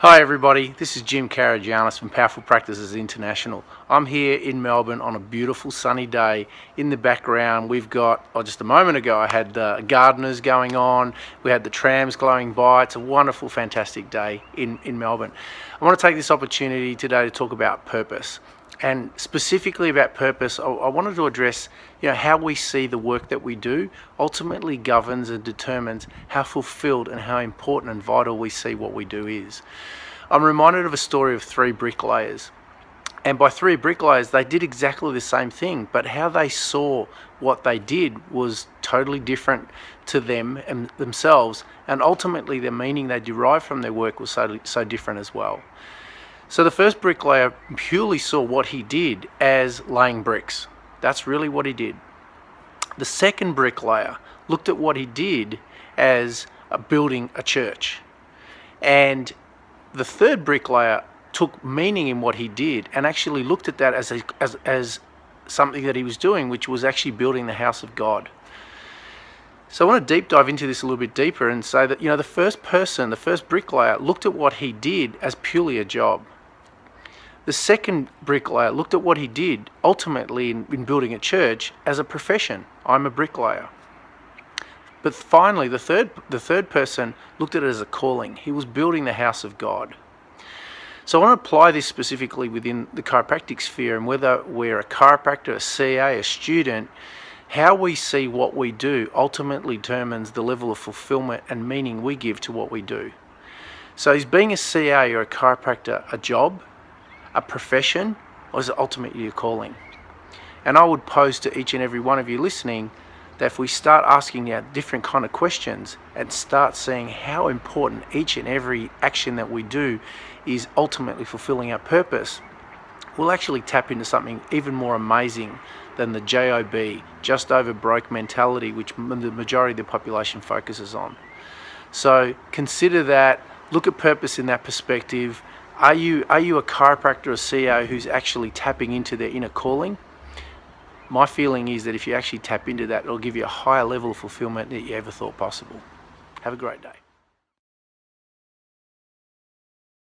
Hi everybody, this is Jim Karagianis from Powerful Practices International. I'm here in Melbourne on a beautiful sunny day. In the background we've got, just a moment ago I had gardeners going on, we had the trams glowing by. It's a wonderful, fantastic day in Melbourne. I want to take this opportunity today to talk about purpose. And specifically about purpose, I wanted to address how we see the work that we do ultimately governs and determines how fulfilled and how important and vital we see what we do is. I'm reminded of a story of three bricklayers. And by three bricklayers, they did exactly the same thing, but how they saw what they did was totally different to them and themselves, and ultimately the meaning they derived from their work was so different as well. So the first bricklayer purely saw what he did as laying bricks. That's really what he did. The second bricklayer looked at what he did as building a church. And the third bricklayer took meaning in what he did and actually looked at that as something that he was doing, which was actually building the house of God. So I want to deep dive into this a little bit deeper and say that the first bricklayer looked at what he did as purely a job. The second bricklayer looked at what he did ultimately in building a church as a profession. I'm a bricklayer. But finally, the third person looked at it as a calling. He was building the house of God. So I want to apply this specifically within the chiropractic sphere, and whether we're a chiropractor, a CA, a student, how we see what we do ultimately determines the level of fulfillment and meaning we give to what we do. So is being a CA or a chiropractor a job, a profession, or is it ultimately a calling? And I would pose to each and every one of you listening that if we start asking different kind of questions and start seeing how important each and every action that we do is ultimately fulfilling our purpose, we'll actually tap into something even more amazing than the JOB, just over broke mentality, which the majority of the population focuses on. So consider that, look at purpose in that perspective. Are you a chiropractor or CEO who's actually tapping into their inner calling? My feeling is that if you actually tap into that, it'll give you a higher level of fulfillment than you ever thought possible. Have a great day.